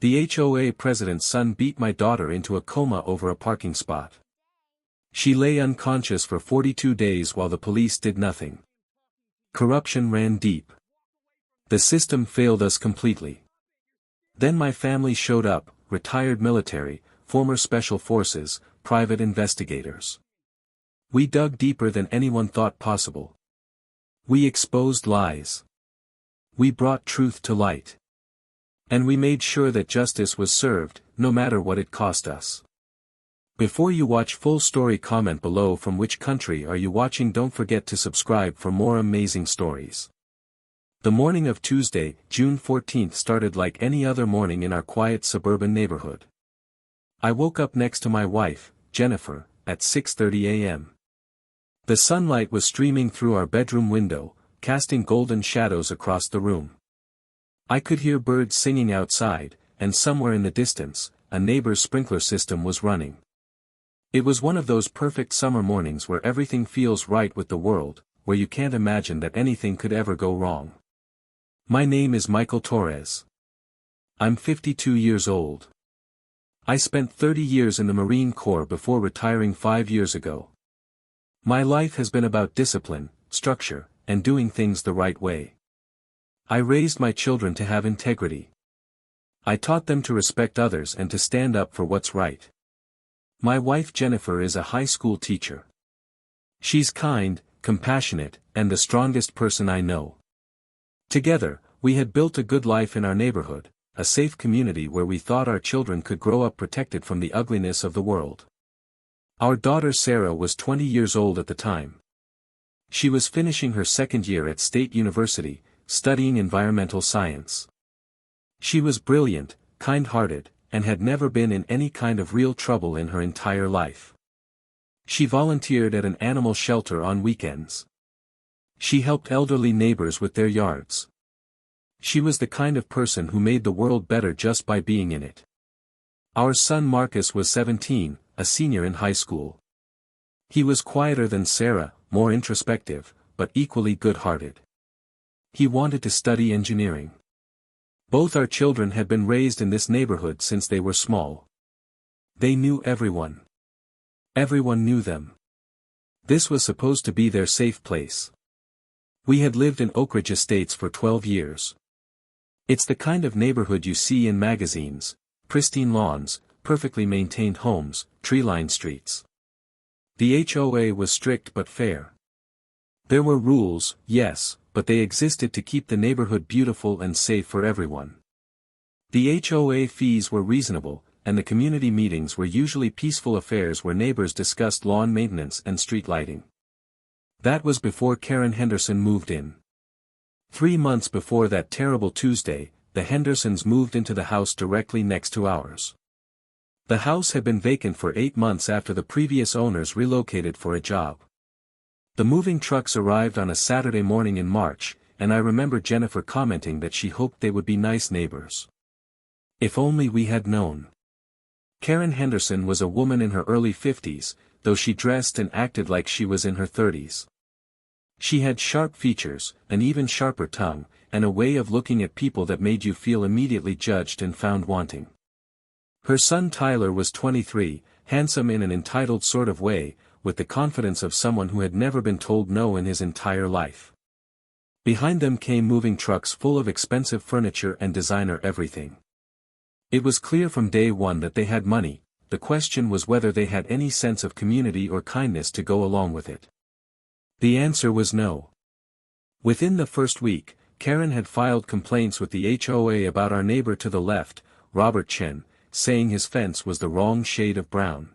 The HOA president's son beat my daughter into a coma over a parking spot. She lay unconscious for 42 days while the police did nothing. Corruption ran deep. The system failed us completely. Then my family showed up, retired military, former special forces, private investigators. We dug deeper than anyone thought possible. We exposed lies. We brought truth to light. And we made sure that justice was served, no matter what it cost us. Before you watch full story, comment below from which country are you watching. Don't forget to subscribe for more amazing stories. The morning of Tuesday, June 14th started like any other morning in our quiet suburban neighborhood. I woke up next to my wife, Jennifer, at 6:30 a.m. The sunlight was streaming through our bedroom window, casting golden shadows across the room. I could hear birds singing outside, and somewhere in the distance, a neighbor's sprinkler system was running. It was one of those perfect summer mornings where everything feels right with the world, where you can't imagine that anything could ever go wrong. My name is Michael Torres. I'm 52 years old. I spent 30 years in the Marine Corps before retiring 5 years ago. My life has been about discipline, structure, and doing things the right way. I raised my children to have integrity. I taught them to respect others and to stand up for what's right. My wife Jennifer is a high school teacher. She's kind, compassionate, and the strongest person I know. Together, we had built a good life in our neighborhood, a safe community where we thought our children could grow up protected from the ugliness of the world. Our daughter Sarah was 20 years old at the time. She was finishing her second year at State University, studying environmental science. She was brilliant, kind-hearted, and had never been in any kind of real trouble in her entire life. She volunteered at an animal shelter on weekends. She helped elderly neighbors with their yards. She was the kind of person who made the world better just by being in it. Our son Marcus was 17, a senior in high school. He was quieter than Sarah, more introspective, but equally good-hearted. He wanted to study engineering. Both our children had been raised in this neighborhood since they were small. They knew everyone. Everyone knew them. This was supposed to be their safe place. We had lived in Oak Ridge Estates for 12 years. It's the kind of neighborhood you see in magazines: pristine lawns, perfectly maintained homes, tree-lined streets. The HOA was strict but fair. There were rules, yes, but they existed to keep the neighborhood beautiful and safe for everyone. The HOA fees were reasonable, and the community meetings were usually peaceful affairs where neighbors discussed lawn maintenance and street lighting. That was before Karen Henderson moved in. 3 months before that terrible Tuesday, the Hendersons moved into the house directly next to ours. The house had been vacant for 8 months after the previous owners relocated for a job. The moving trucks arrived on a Saturday morning in March, and I remember Jennifer commenting that she hoped they would be nice neighbors. If only we had known. Karen Henderson was a woman in her early 50s, though she dressed and acted like she was in her 30s. She had sharp features, an even sharper tongue, and a way of looking at people that made you feel immediately judged and found wanting. Her son Tyler was 23, handsome in an entitled sort of way, with the confidence of someone who had never been told no in his entire life. Behind them came moving trucks full of expensive furniture and designer everything. It was clear from day one that they had money. The question was whether they had any sense of community or kindness to go along with it. The answer was no. Within the first week, Karen had filed complaints with the HOA about our neighbor to the left, Robert Chen, saying his fence was the wrong shade of brown.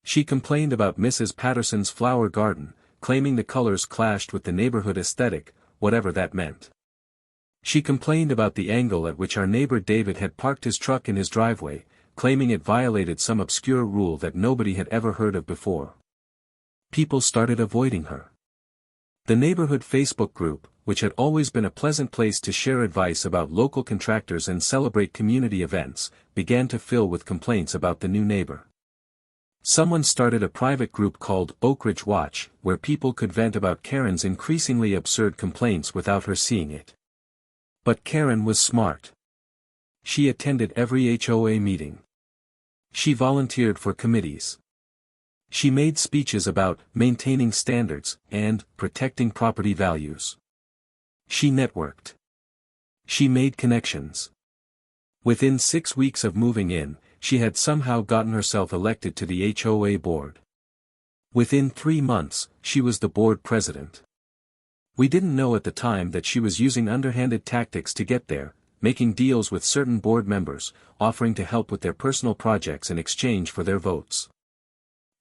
She complained about Mrs. Patterson's flower garden, claiming the colors clashed with the neighborhood aesthetic, whatever that meant. She complained about the angle at which our neighbor David had parked his truck in his driveway, claiming it violated some obscure rule that nobody had ever heard of before. People started avoiding her. The neighborhood Facebook group, which had always been a pleasant place to share advice about local contractors and celebrate community events, began to fill with complaints about the new neighbor. Someone started a private group called Oak Ridge Watch, where people could vent about Karen's increasingly absurd complaints without her seeing it. But Karen was smart. She attended every HOA meeting. She volunteered for committees. She made speeches about maintaining standards and protecting property values. She networked. She made connections. Within 6 weeks of moving in, she had somehow gotten herself elected to the HOA board. Within 3 months, she was the board president. We didn't know at the time that she was using underhanded tactics to get there, making deals with certain board members, offering to help with their personal projects in exchange for their votes.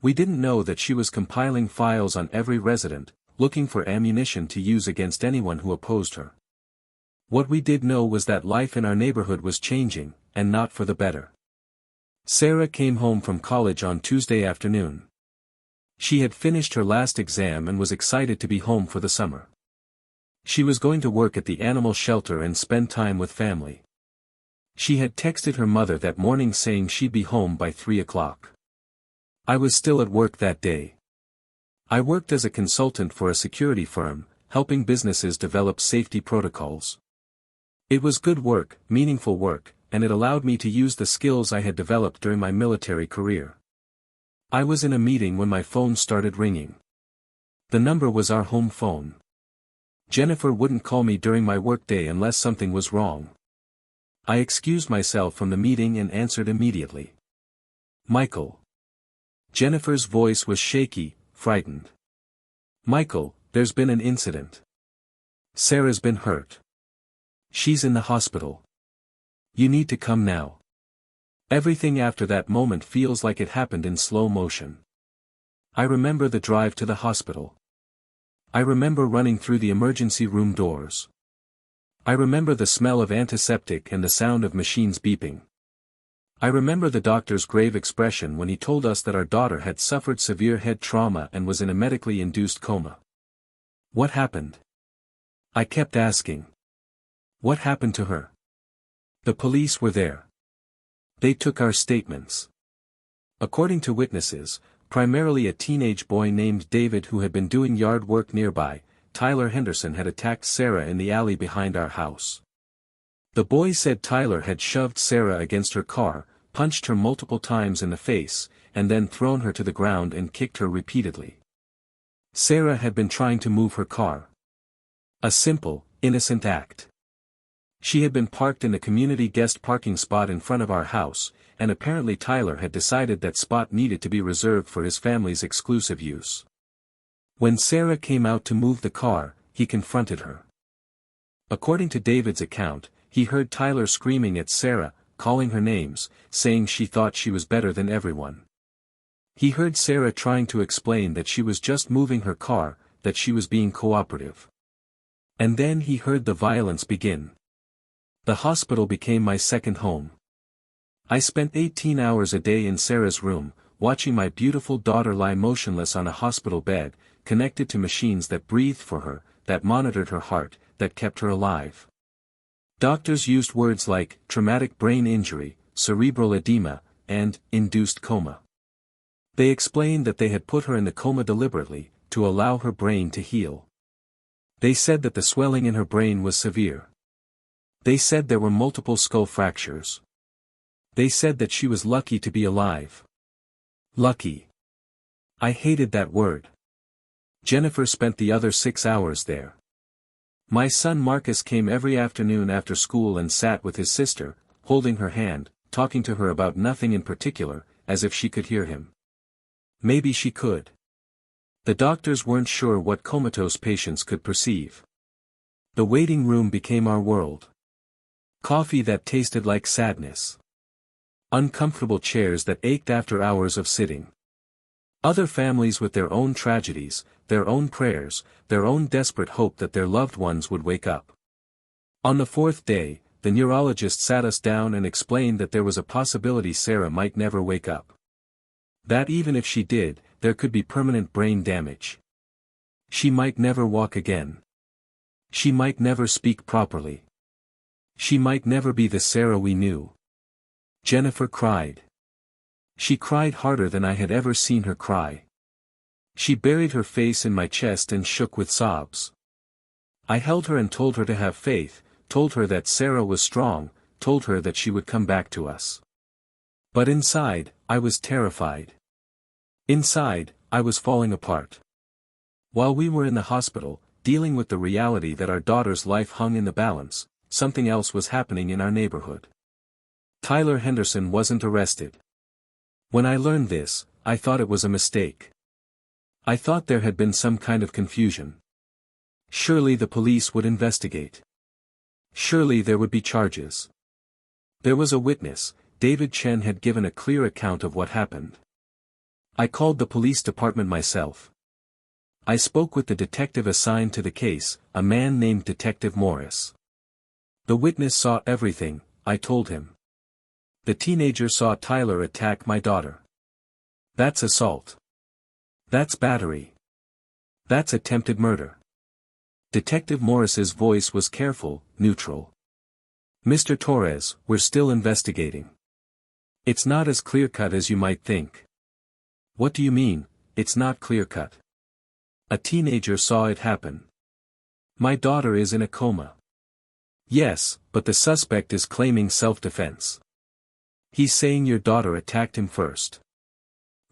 We didn't know that she was compiling files on every resident, looking for ammunition to use against anyone who opposed her. What we did know was that life in our neighborhood was changing, and not for the better. Sarah came home from college on Tuesday afternoon. She had finished her last exam and was excited to be home for the summer. She was going to work at the animal shelter and spend time with family. She had texted her mother that morning saying she'd be home by 3 o'clock. I was still at work that day. I worked as a consultant for a security firm, helping businesses develop safety protocols. It was good work, meaningful work, and it allowed me to use the skills I had developed during my military career. I was in a meeting when my phone started ringing. The number was our home phone. Jennifer wouldn't call me during my workday unless something was wrong. I excused myself from the meeting and answered immediately. Michael. Jennifer's voice was shaky, frightened. Michael, there's been an incident. Sarah's been hurt. She's in the hospital. You need to come now. Everything after that moment feels like it happened in slow motion. I remember the drive to the hospital. I remember running through the emergency room doors. I remember the smell of antiseptic and the sound of machines beeping. I remember the doctor's grave expression when he told us that our daughter had suffered severe head trauma and was in a medically induced coma. What happened? I kept asking. What happened to her? The police were there. They took our statements. According to witnesses, primarily a teenage boy named David who had been doing yard work nearby, Tyler Henderson had attacked Sarah in the alley behind our house. The boy said Tyler had shoved Sarah against her car, punched her multiple times in the face, and then thrown her to the ground and kicked her repeatedly. Sarah had been trying to move her car. A simple, innocent act. She had been parked in the community guest parking spot in front of our house, and apparently Tyler had decided that spot needed to be reserved for his family's exclusive use. When Sarah came out to move the car, he confronted her. According to David's account, he heard Tyler screaming at Sarah, calling her names, saying she thought she was better than everyone. He heard Sarah trying to explain that she was just moving her car, that she was being cooperative. And then he heard the violence begin. The hospital became my second home. I spent 18 hours a day in Sarah's room, watching my beautiful daughter lie motionless on a hospital bed, connected to machines that breathed for her, that monitored her heart, that kept her alive. Doctors used words like traumatic brain injury, cerebral edema, and induced coma. They explained that they had put her in the coma deliberately, to allow her brain to heal. They said that the swelling in her brain was severe. They said there were multiple skull fractures. They said that she was lucky to be alive. Lucky. I hated that word. Jennifer spent the other 6 hours there. My son Marcus came every afternoon after school and sat with his sister, holding her hand, talking to her about nothing in particular, as if she could hear him. Maybe she could. The doctors weren't sure what comatose patients could perceive. The waiting room became our world. Coffee that tasted like sadness. Uncomfortable chairs that ached after hours of sitting. Other families with their own tragedies, their own prayers, their own desperate hope that their loved ones would wake up. On the 4th day, the neurologist sat us down and explained that there was a possibility Sarah might never wake up. That even if she did, there could be permanent brain damage. She might never walk again. She might never speak properly. She might never be the Sarah we knew. Jennifer cried. She cried harder than I had ever seen her cry. She buried her face in my chest and shook with sobs. I held her and told her to have faith, told her that Sarah was strong, told her that she would come back to us. But inside, I was terrified. Inside, I was falling apart. While we were in the hospital, dealing with the reality that our daughter's life hung in the balance, something else was happening in our neighborhood. Tyler Henderson wasn't arrested. When I learned this, I thought it was a mistake. I thought there had been some kind of confusion. Surely the police would investigate. Surely there would be charges. There was a witness. David Chen had given a clear account of what happened. I called the police department myself. I spoke with the detective assigned to the case, a man named Detective Morris. The witness saw everything, I told him. The teenager saw Tyler attack my daughter. That's assault. That's battery. That's attempted murder. Detective Morris's voice was careful, neutral. Mr. Torres, we're still investigating. It's not as clear-cut as you might think. What do you mean, it's not clear-cut? A teenager saw it happen. My daughter is in a coma. Yes, but the suspect is claiming self-defense. He's saying your daughter attacked him first.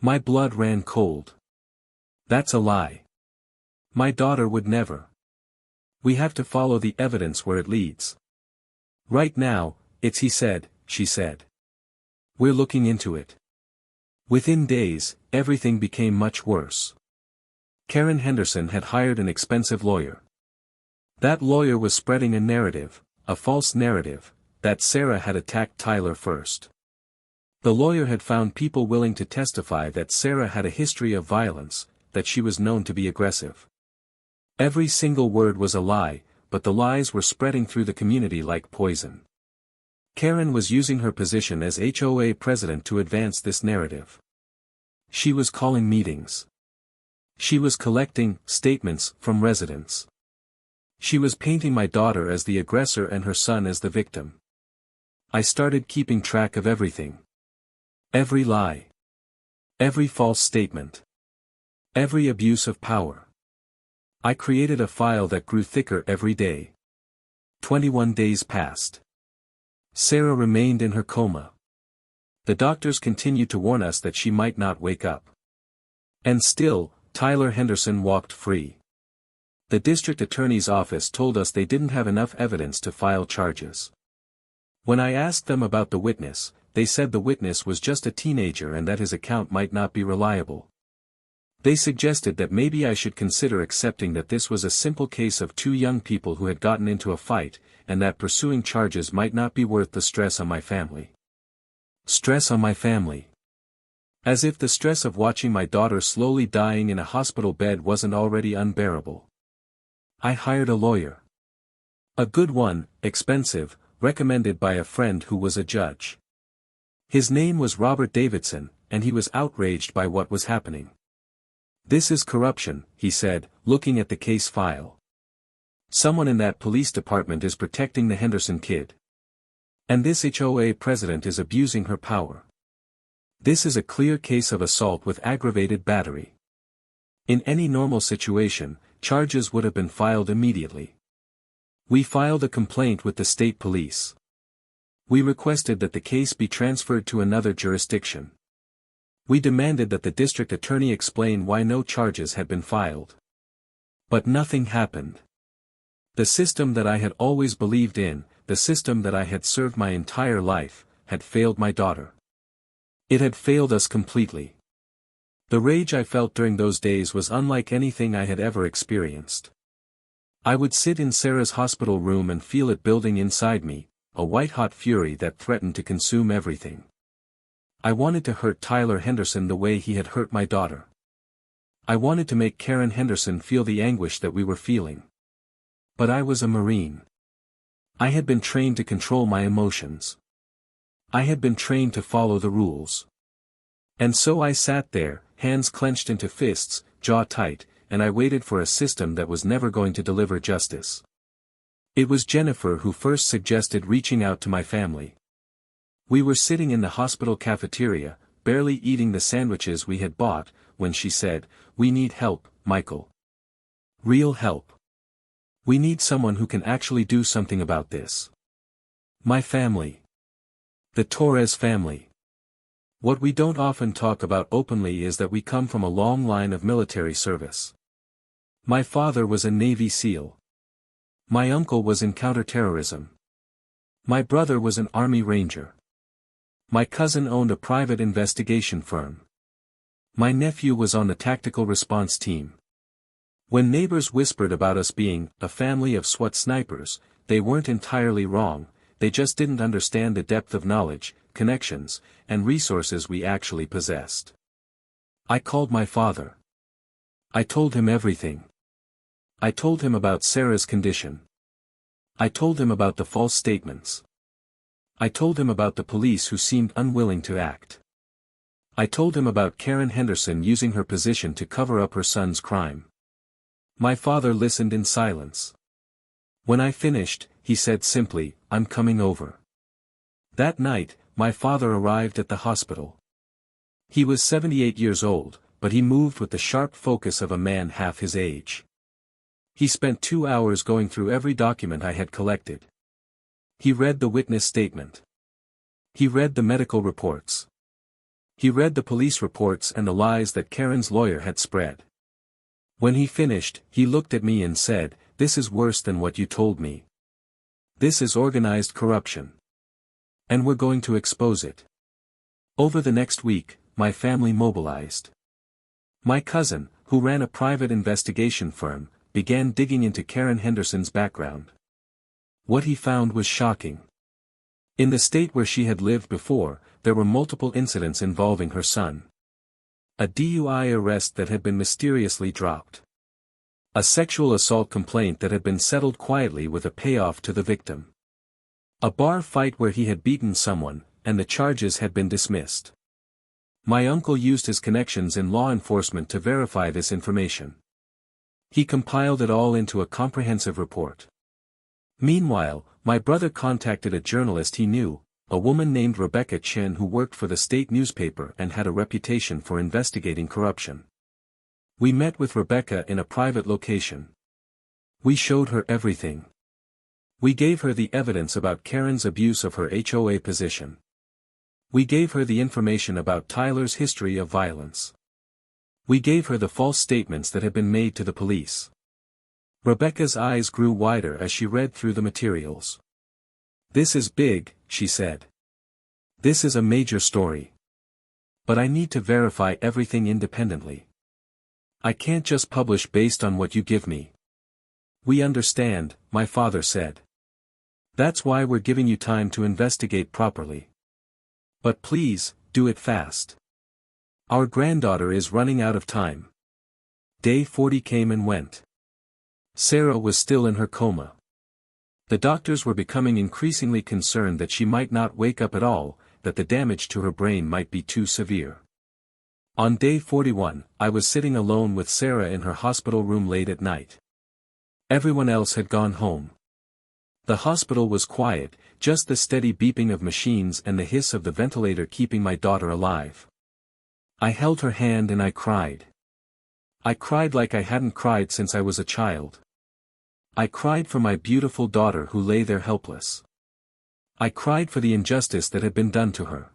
My blood ran cold. That's a lie. My daughter would never. We have to follow the evidence where it leads. Right now, it's he said, she said. We're looking into it. Within days, everything became much worse. Karen Henderson had hired an expensive lawyer. That lawyer was spreading a narrative, a false narrative, that Sarah had attacked Tyler first. The lawyer had found people willing to testify that Sarah had a history of violence, that she was known to be aggressive. Every single word was a lie, but the lies were spreading through the community like poison. Karen was using her position as HOA president to advance this narrative. She was calling meetings. She was collecting statements from residents. She was painting my daughter as the aggressor and her son as the victim. I started keeping track of everything. Every lie. Every false statement. Every abuse of power. I created a file that grew thicker every day. 21 days passed. Sarah remained in her coma. The doctors continued to warn us that she might not wake up. And still, Tyler Henderson walked free. The district attorney's office told us they didn't have enough evidence to file charges. When I asked them about the witness, they said the witness was just a teenager and that his account might not be reliable. They suggested that maybe I should consider accepting that this was a simple case of two young people who had gotten into a fight, and that pursuing charges might not be worth the stress on my family. Stress on my family. As if the stress of watching my daughter slowly dying in a hospital bed wasn't already unbearable. I hired a lawyer. A good one, expensive, recommended by a friend who was a judge. His name was Robert Davidson, and he was outraged by what was happening. This is corruption, he said, looking at the case file. Someone in that police department is protecting the Henderson kid. And this HOA president is abusing her power. This is a clear case of assault with aggravated battery. In any normal situation, charges would have been filed immediately. We filed a complaint with the state police. We requested that the case be transferred to another jurisdiction. We demanded that the district attorney explain why no charges had been filed. But nothing happened. The system that I had always believed in, the system that I had served my entire life, had failed my daughter. It had failed us completely. The rage I felt during those days was unlike anything I had ever experienced. I would sit in Sarah's hospital room and feel it building inside me, a white-hot fury that threatened to consume everything. I wanted to hurt Tyler Henderson the way he had hurt my daughter. I wanted to make Karen Henderson feel the anguish that we were feeling. But I was a Marine. I had been trained to control my emotions. I had been trained to follow the rules. And so I sat there, hands clenched into fists, jaw tight, and I waited for a system that was never going to deliver justice. It was Jennifer who first suggested reaching out to my family. We were sitting in the hospital cafeteria, barely eating the sandwiches we had bought, when she said, "We need help, Michael. Real help. We need someone who can actually do something about this. My family. The Torres family. What we don't often talk about openly is that we come from a long line of military service. My father was a Navy SEAL. My uncle was in counterterrorism. My brother was an Army Ranger. My cousin owned a private investigation firm. My nephew was on the tactical response team. When neighbors whispered about us being a family of SWAT snipers, they weren't entirely wrong, they just didn't understand the depth of knowledge, connections, and resources we actually possessed. I called my father. I told him everything. I told him about Sarah's condition. I told him about the false statements. I told him about the police who seemed unwilling to act. I told him about Karen Henderson using her position to cover up her son's crime. My father listened in silence. When I finished, he said simply, "I'm coming over." That night, my father arrived at the hospital. He was 78 years old, but he moved with the sharp focus of a man half his age. He spent 2 hours going through every document I had collected. He read the witness statement. He read the medical reports. He read the police reports and the lies that Karen's lawyer had spread. When he finished, he looked at me and said, "This is worse than what you told me. This is organized corruption. And we're going to expose it." Over the next week, my family mobilized. My cousin, who ran a private investigation firm, began digging into Karen Henderson's background. What he found was shocking. In the state where she had lived before, there were multiple incidents involving her son. A DUI arrest that had been mysteriously dropped. A sexual assault complaint that had been settled quietly with a payoff to the victim. A bar fight where he had beaten someone, and the charges had been dismissed. My uncle used his connections in law enforcement to verify this information. He compiled it all into a comprehensive report. Meanwhile, my brother contacted a journalist he knew, a woman named Rebecca Chen who worked for the state newspaper and had a reputation for investigating corruption. We met with Rebecca in a private location. We showed her everything. We gave her the evidence about Karen's abuse of her HOA position. We gave her the information about Tyler's history of violence. We gave her the false statements that had been made to the police. Rebecca's eyes grew wider as she read through the materials. "This is big," she said. "This is a major story. But I need to verify everything independently. I can't just publish based on what you give me." "We understand," my father said. "That's why we're giving you time to investigate properly. But please, do it fast. Our granddaughter is running out of time." Day 40 came and went. Sarah was still in her coma. The doctors were becoming increasingly concerned that she might not wake up at all, that the damage to her brain might be too severe. On day 41, I was sitting alone with Sarah in her hospital room late at night. Everyone else had gone home. The hospital was quiet, just the steady beeping of machines and the hiss of the ventilator keeping my daughter alive. I held her hand and I cried. I cried like I hadn't cried since I was a child. I cried for my beautiful daughter who lay there helpless. I cried for the injustice that had been done to her.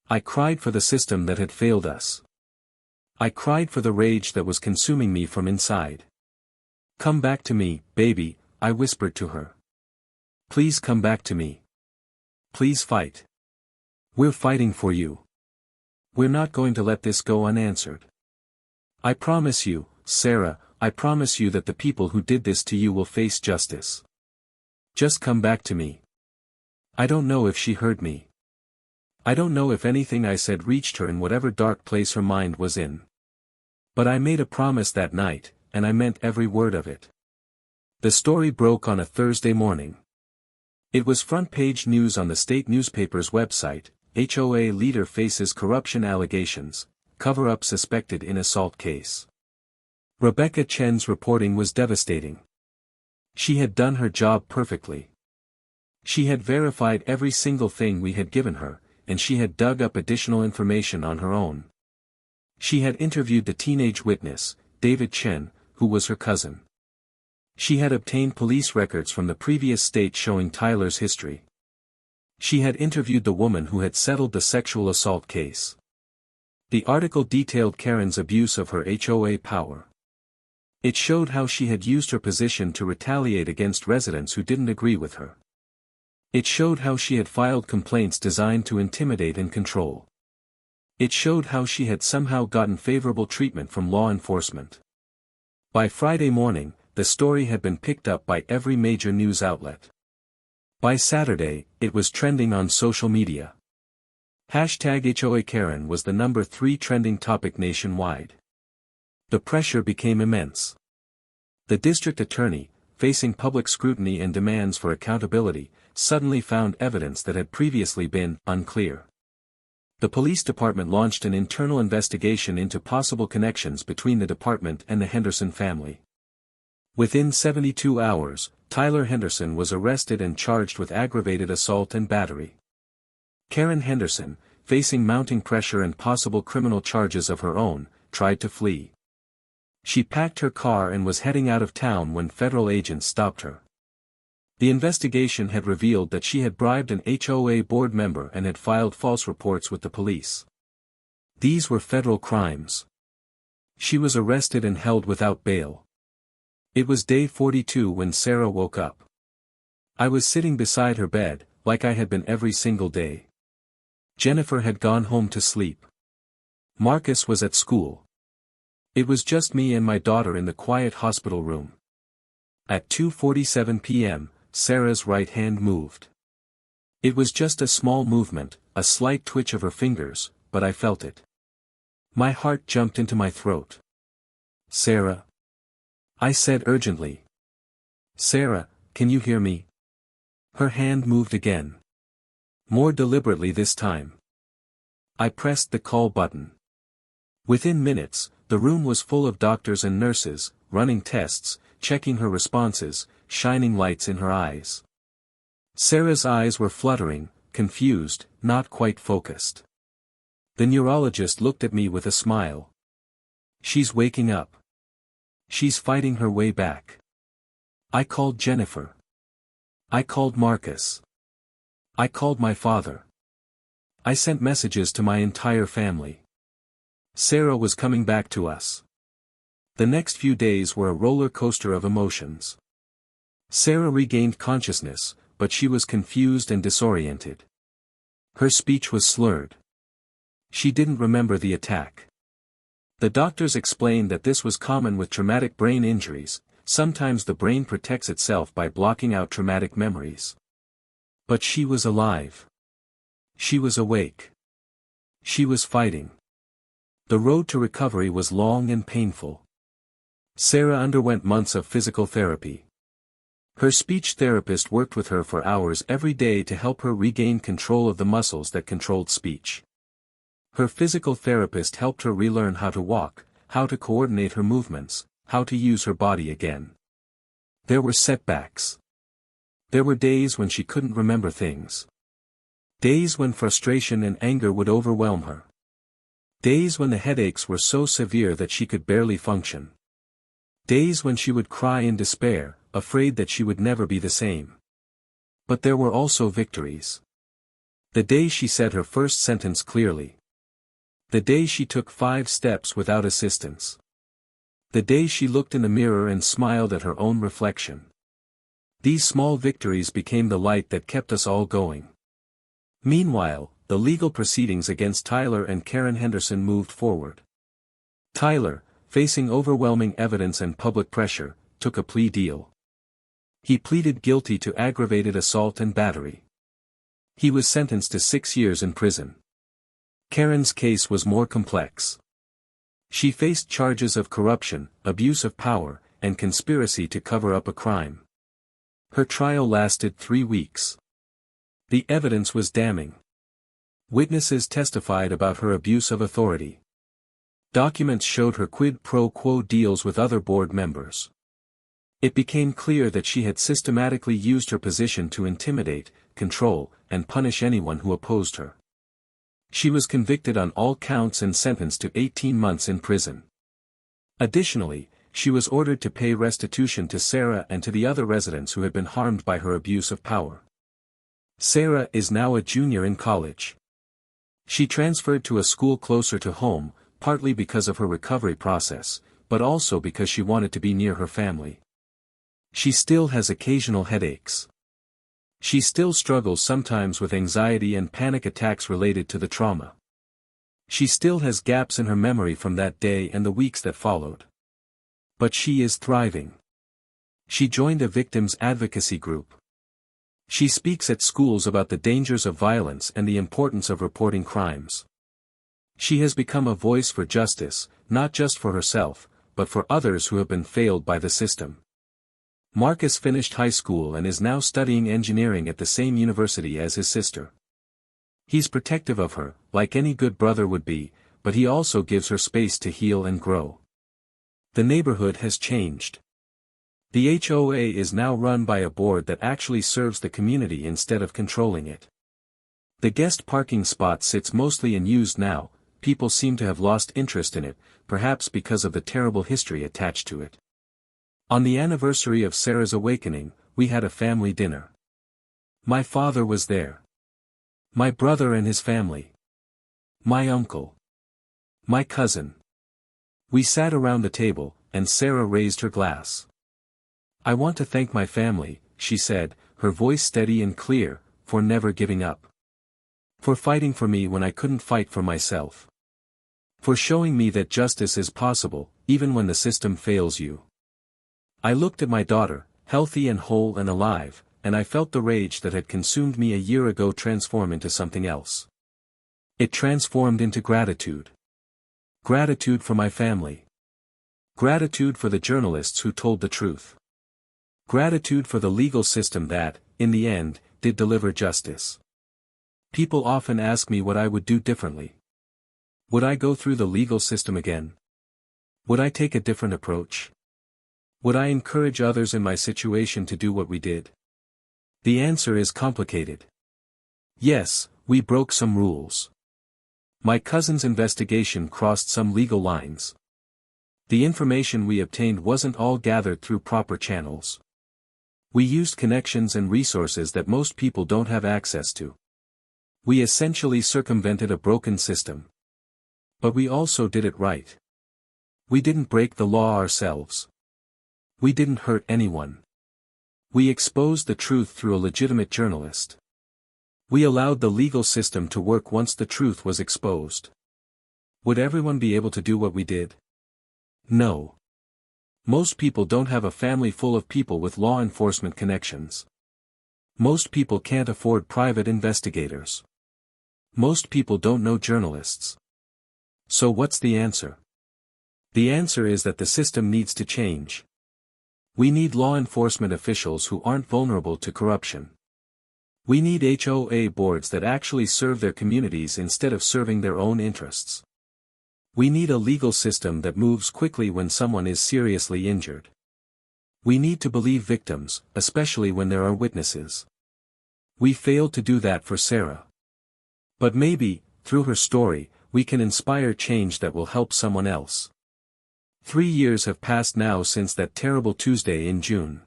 I cried for the system that had failed us. I cried for the rage that was consuming me from inside. "Come back to me, baby," I whispered to her. "Please come back to me. Please fight. We're fighting for you. We're not going to let this go unanswered. I promise you, Sarah, I promise you that the people who did this to you will face justice. Just come back to me." I don't know if she heard me. I don't know if anything I said reached her in whatever dark place her mind was in. But I made a promise that night, and I meant every word of it. The story broke on a Thursday morning. It was front-page news on the state newspaper's website. HOA leader faces corruption allegations, cover-up suspected in assault case. Rebecca Chen's reporting was devastating. She had done her job perfectly. She had verified every single thing we had given her, and she had dug up additional information on her own. She had interviewed the teenage witness, David Chen, who was her cousin. She had obtained police records from the previous state showing Tyler's history. She had interviewed the woman who had settled the sexual assault case. The article detailed Karen's abuse of her HOA power. It showed how she had used her position to retaliate against residents who didn't agree with her. It showed how she had filed complaints designed to intimidate and control. It showed how she had somehow gotten favorable treatment from law enforcement. By Friday morning, the story had been picked up by every major news outlet. By Saturday, it was trending on social media. #HOA Karen was the number 3 trending topic nationwide. The pressure became immense. The district attorney, facing public scrutiny and demands for accountability, suddenly found evidence that had previously been unclear. The police department launched an internal investigation into possible connections between the department and the Henderson family. Within 72 hours, Tyler Henderson was arrested and charged with aggravated assault and battery. Karen Henderson, facing mounting pressure and possible criminal charges of her own, tried to flee. She packed her car and was heading out of town when federal agents stopped her. The investigation had revealed that she had bribed an HOA board member and had filed false reports with the police. These were federal crimes. She was arrested and held without bail. It was day 42 when Sarah woke up. I was sitting beside her bed, like I had been every single day. Jennifer had gone home to sleep. Marcus was at school. It was just me and my daughter in the quiet hospital room. At 2:47 p.m., Sarah's right hand moved. It was just a small movement, a slight twitch of her fingers, but I felt it. My heart jumped into my throat. "Sarah?" I said urgently. "Sarah, can you hear me?" Her hand moved again. More deliberately this time. I pressed the call button. Within minutes, the room was full of doctors and nurses, running tests, checking her responses, shining lights in her eyes. Sarah's eyes were fluttering, confused, not quite focused. The neurologist looked at me with a smile. "She's waking up. She's fighting her way back." I called Jennifer. I called Marcus. I called my father. I sent messages to my entire family. Sarah was coming back to us. The next few days were a roller coaster of emotions. Sarah regained consciousness, but she was confused and disoriented. Her speech was slurred. She didn't remember the attack. The doctors explained that this was common with traumatic brain injuries. Sometimes the brain protects itself by blocking out traumatic memories. But she was alive. She was awake. She was fighting. The road to recovery was long and painful. Sarah underwent months of physical therapy. Her speech therapist worked with her for hours every day to help her regain control of the muscles that controlled speech. Her physical therapist helped her relearn how to walk, how to coordinate her movements, how to use her body again. There were setbacks. There were days when she couldn't remember things. Days when frustration and anger would overwhelm her. Days when the headaches were so severe that she could barely function. Days when she would cry in despair, afraid that she would never be the same. But there were also victories. The day she said her first sentence clearly. The day she took 5 steps without assistance. The day she looked in the mirror and smiled at her own reflection. These small victories became the light that kept us all going. Meanwhile, the legal proceedings against Tyler and Karen Henderson moved forward. Tyler, facing overwhelming evidence and public pressure, took a plea deal. He pleaded guilty to aggravated assault and battery. He was sentenced to 6 years in prison. Karen's case was more complex. She faced charges of corruption, abuse of power, and conspiracy to cover up a crime. Her trial lasted 3 weeks. The evidence was damning. Witnesses testified about her abuse of authority. Documents showed her quid pro quo deals with other board members. It became clear that she had systematically used her position to intimidate, control, and punish anyone who opposed her. She was convicted on all counts and sentenced to 18 months in prison. Additionally, she was ordered to pay restitution to Sarah and to the other residents who had been harmed by her abuse of power. Sarah is now a junior in college. She transferred to a school closer to home, partly because of her recovery process, but also because she wanted to be near her family. She still has occasional headaches. She still struggles sometimes with anxiety and panic attacks related to the trauma. She still has gaps in her memory from that day and the weeks that followed. But she is thriving. She joined a victims advocacy group. She speaks at schools about the dangers of violence and the importance of reporting crimes. She has become a voice for justice, not just for herself, but for others who have been failed by the system. Marcus finished high school and is now studying engineering at the same university as his sister. He's protective of her, like any good brother would be, but he also gives her space to heal and grow. The neighborhood has changed. The HOA is now run by a board that actually serves the community instead of controlling it. The guest parking spot sits mostly unused now. People seem to have lost interest in it, perhaps because of the terrible history attached to it. On the anniversary of Sarah's awakening, we had a family dinner. My father was there. My brother and his family. My uncle. My cousin. We sat around the table, and Sarah raised her glass. I want to thank my family, she said, her voice steady and clear, for never giving up. For fighting for me when I couldn't fight for myself. For showing me that justice is possible, even when the system fails you. I looked at my daughter, healthy and whole and alive, and I felt the rage that had consumed me a year ago transform into something else. It transformed into gratitude. Gratitude for my family. Gratitude for the journalists who told the truth. Gratitude for the legal system that, in the end, did deliver justice. People often ask me what I would do differently. Would I go through the legal system again? Would I take a different approach? Would I encourage others in my situation to do what we did? The answer is complicated. Yes, we broke some rules. My cousin's investigation crossed some legal lines. The information we obtained wasn't all gathered through proper channels. We used connections and resources that most people don't have access to. We essentially circumvented a broken system. But we also did it right. We didn't break the law ourselves. We didn't hurt anyone. We exposed the truth through a legitimate journalist. We allowed the legal system to work once the truth was exposed. Would everyone be able to do what we did? No. Most people don't have a family full of people with law enforcement connections. Most people can't afford private investigators. Most people don't know journalists. So what's the answer? The answer is that the system needs to change. We need law enforcement officials who aren't vulnerable to corruption. We need HOA boards that actually serve their communities instead of serving their own interests. We need a legal system that moves quickly when someone is seriously injured. We need to believe victims, especially when there are witnesses. We failed to do that for Sarah. But maybe, through her story, we can inspire change that will help someone else. 3 years have passed now since that terrible Tuesday in June.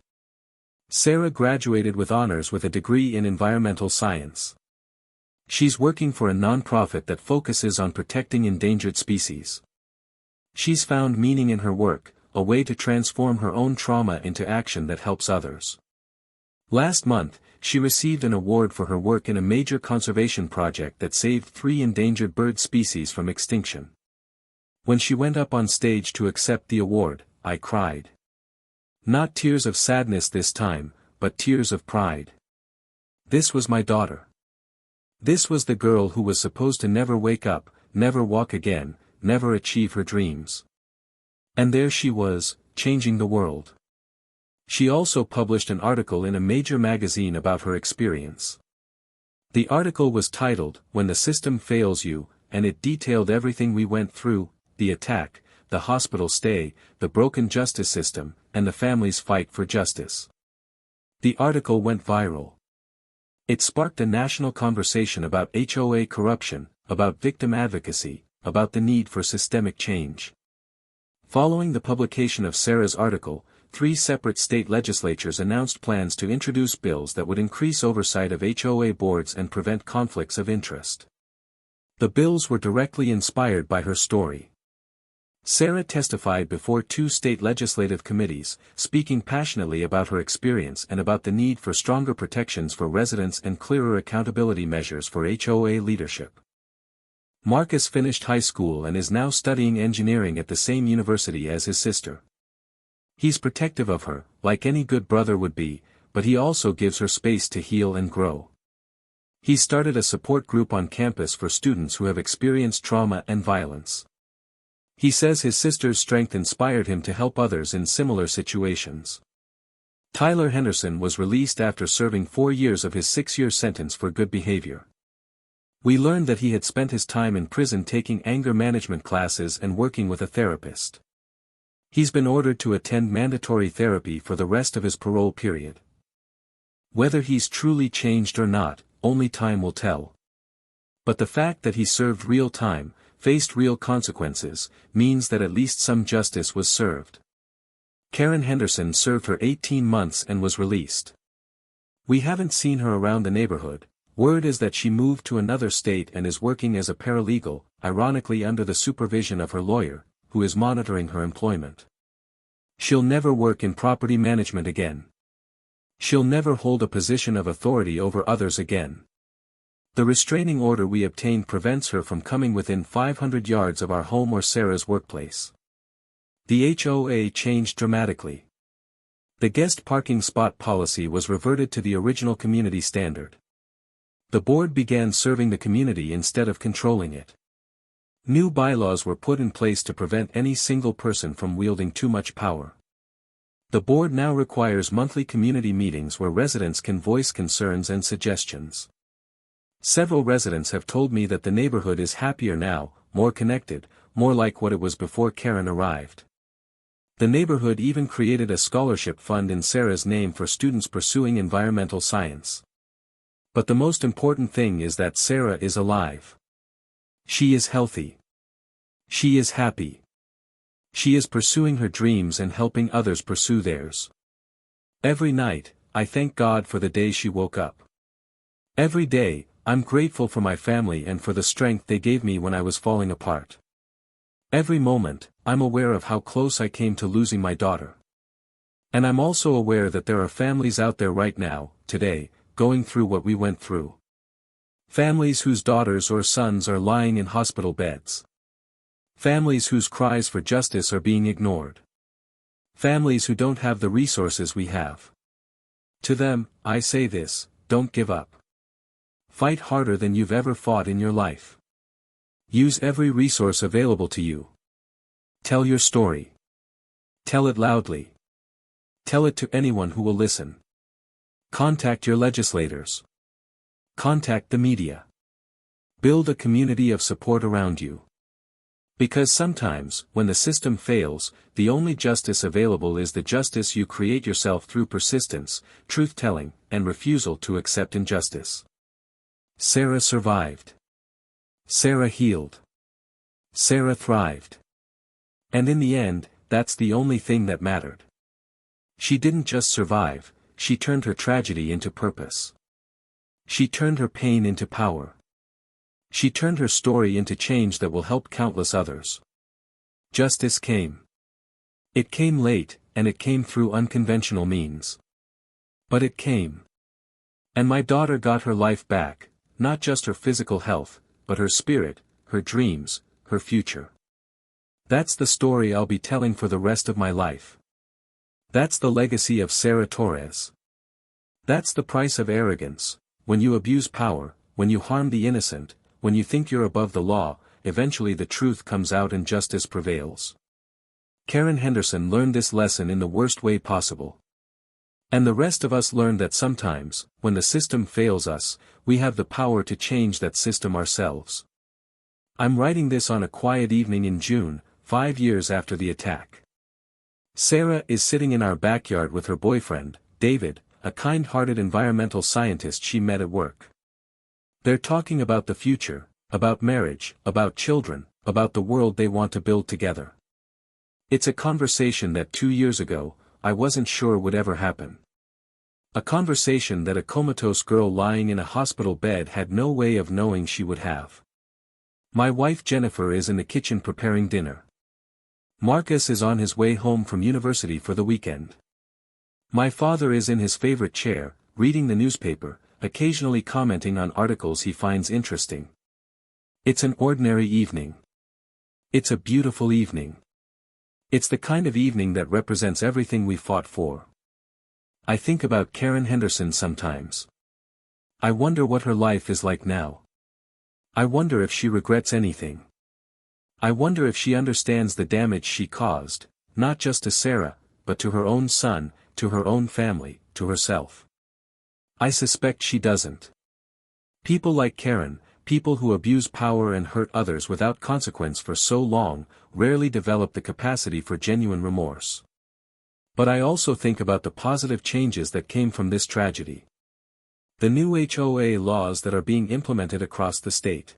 Sarah graduated with honors with a degree in environmental science. She's working for a nonprofit that focuses on protecting endangered species. She's found meaning in her work, a way to transform her own trauma into action that helps others. Last month, she received an award for her work in a major conservation project that saved 3 endangered bird species from extinction. When she went up on stage to accept the award, I cried. Not tears of sadness this time, but tears of pride. This was my daughter. This was the girl who was supposed to never wake up, never walk again, never achieve her dreams. And there she was, changing the world. She also published an article in a major magazine about her experience. The article was titled, "When the System Fails You," and it detailed everything we went through, the attack, the hospital stay, the broken justice system, and the family's fight for justice. The article went viral. It sparked a national conversation about HOA corruption, about victim advocacy, about the need for systemic change. Following the publication of Sarah's article, 3 separate state legislatures announced plans to introduce bills that would increase oversight of HOA boards and prevent conflicts of interest. The bills were directly inspired by her story. Sarah testified before 2 state legislative committees, speaking passionately about her experience and about the need for stronger protections for residents and clearer accountability measures for HOA leadership. Marcus finished high school and is now studying engineering at the same university as his sister. He's protective of her, like any good brother would be, but he also gives her space to heal and grow. He started a support group on campus for students who have experienced trauma and violence. He says his sister's strength inspired him to help others in similar situations. Tyler Henderson was released after serving 4 years of his 6-year sentence for good behavior. We learned that he had spent his time in prison taking anger management classes and working with a therapist. He's been ordered to attend mandatory therapy for the rest of his parole period. Whether he's truly changed or not, only time will tell. But the fact that he served real time, faced real consequences, means that at least some justice was served. Karen Henderson served her 18 months and was released. We haven't seen her around the neighborhood. Word is that she moved to another state and is working as a paralegal, ironically under the supervision of her lawyer, who is monitoring her employment. She'll never work in property management again. She'll never hold a position of authority over others again. The restraining order we obtained prevents her from coming within 500 yards of our home or Sarah's workplace. The HOA changed dramatically. The guest parking spot policy was reverted to the original community standard. The board began serving the community instead of controlling it. New bylaws were put in place to prevent any single person from wielding too much power. The board now requires monthly community meetings where residents can voice concerns and suggestions. Several residents have told me that the neighborhood is happier now, more connected, more like what it was before Karen arrived. The neighborhood even created a scholarship fund in Sarah's name for students pursuing environmental science. But the most important thing is that Sarah is alive. She is healthy. She is happy. She is pursuing her dreams and helping others pursue theirs. Every night, I thank God for the day she woke up. Every day, I'm grateful for my family and for the strength they gave me when I was falling apart. Every moment, I'm aware of how close I came to losing my daughter. And I'm also aware that there are families out there right now, today, going through what we went through. Families whose daughters or sons are lying in hospital beds. Families whose cries for justice are being ignored. Families who don't have the resources we have. To them, I say this: don't give up. Fight harder than you've ever fought in your life. Use every resource available to you. Tell your story. Tell it loudly. Tell it to anyone who will listen. Contact your legislators. Contact the media. Build a community of support around you. Because sometimes, when the system fails, the only justice available is the justice you create yourself through persistence, truth-telling, and refusal to accept injustice. Sarah survived. Sarah healed. Sarah thrived. And in the end, that's the only thing that mattered. She didn't just survive, she turned her tragedy into purpose. She turned her pain into power. She turned her story into change that will help countless others. Justice came. It came late, and it came through unconventional means. But it came. And my daughter got her life back, not just her physical health, but her spirit, her dreams, her future. That's the story I'll be telling for the rest of my life. That's the legacy of Sarah Torres. That's the price of arrogance: when you abuse power, when you harm the innocent, when you think you're above the law, eventually the truth comes out and justice prevails. Karen Henderson learned this lesson in the worst way possible. And the rest of us learned that sometimes, when the system fails us, we have the power to change that system ourselves. I'm writing this on a quiet evening in June, 5 years after the attack. Sarah is sitting in our backyard with her boyfriend, David, a kind-hearted environmental scientist she met at work. They're talking about the future, about marriage, about children, about the world they want to build together. It's a conversation that 2 years ago, I wasn't sure would ever happen. A conversation that a comatose girl lying in a hospital bed had no way of knowing she would have. My wife Jennifer is in the kitchen preparing dinner. Marcus is on his way home from university for the weekend. My father is in his favorite chair, reading the newspaper, occasionally commenting on articles he finds interesting. It's an ordinary evening. It's a beautiful evening. It's the kind of evening that represents everything we fought for. I think about Karen Henderson sometimes. I wonder what her life is like now. I wonder if she regrets anything. I wonder if she understands the damage she caused, not just to Sarah, but to her own son, to her own family, to herself. I suspect she doesn't. People like Karen, people who abuse power and hurt others without consequence for so long, rarely develop the capacity for genuine remorse. But I also think about the positive changes that came from this tragedy. The new HOA laws that are being implemented across the state.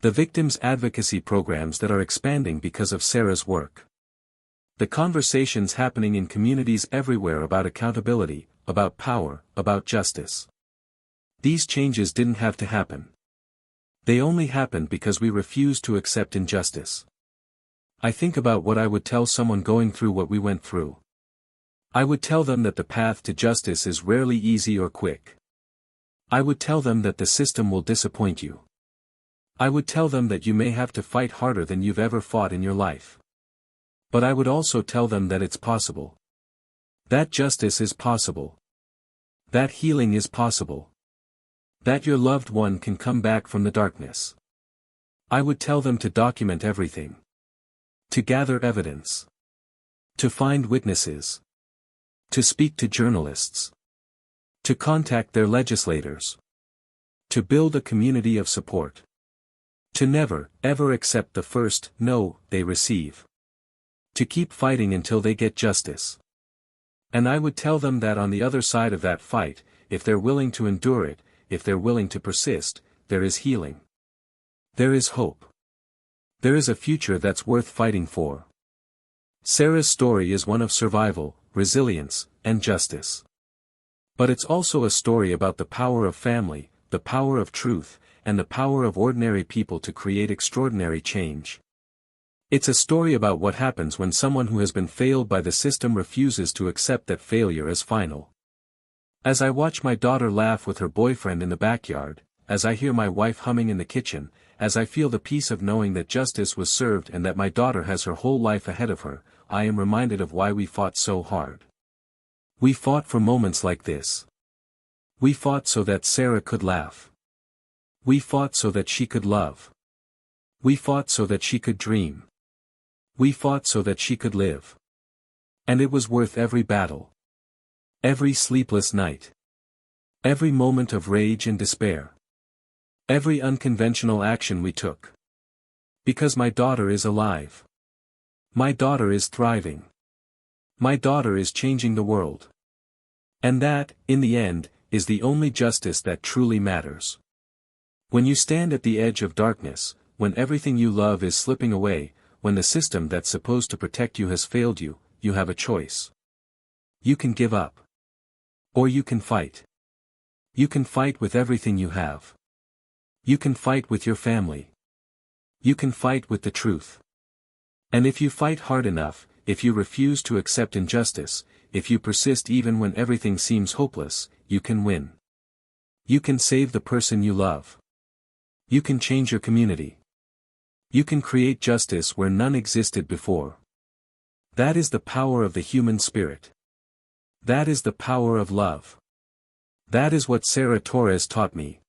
The victims' advocacy programs that are expanding because of Sarah's work. The conversations happening in communities everywhere about accountability, about power, about justice. These changes didn't have to happen. They only happened because we refused to accept injustice. I think about what I would tell someone going through what we went through. I would tell them that the path to justice is rarely easy or quick. I would tell them that the system will disappoint you. I would tell them that you may have to fight harder than you've ever fought in your life. But I would also tell them that it's possible. That justice is possible. That healing is possible. That your loved one can come back from the darkness. I would tell them to document everything. To gather evidence. To find witnesses. To speak to journalists. To contact their legislators. To build a community of support. To never, ever accept the first no they receive. To keep fighting until they get justice. And I would tell them that on the other side of that fight, if they're willing to endure it, if they're willing to persist, there is healing. There is hope. There is a future that's worth fighting for. Sarah's story is one of survival, resilience, and justice. But it's also a story about the power of family, the power of truth, and the power of ordinary people to create extraordinary change. It's a story about what happens when someone who has been failed by the system refuses to accept that failure as final. As I watch my daughter laugh with her boyfriend in the backyard, as I hear my wife humming in the kitchen, as I feel the peace of knowing that justice was served and that my daughter has her whole life ahead of her, I am reminded of why we fought so hard. We fought for moments like this. We fought so that Sarah could laugh. We fought so that she could love. We fought so that she could dream. We fought so that she could live. And it was worth every battle. Every sleepless night. Every moment of rage and despair. Every unconventional action we took. Because my daughter is alive. My daughter is thriving. My daughter is changing the world. And that, in the end, is the only justice that truly matters. When you stand at the edge of darkness, when everything you love is slipping away, when the system that's supposed to protect you has failed you, you have a choice. You can give up. Or you can fight. You can fight with everything you have. You can fight with your family. You can fight with the truth. And if you fight hard enough, if you refuse to accept injustice, if you persist even when everything seems hopeless, you can win. You can save the person you love. You can change your community. You can create justice where none existed before. That is the power of the human spirit. That is the power of love. That is what Sarah Torres taught me.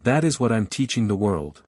That is what I'm teaching the world.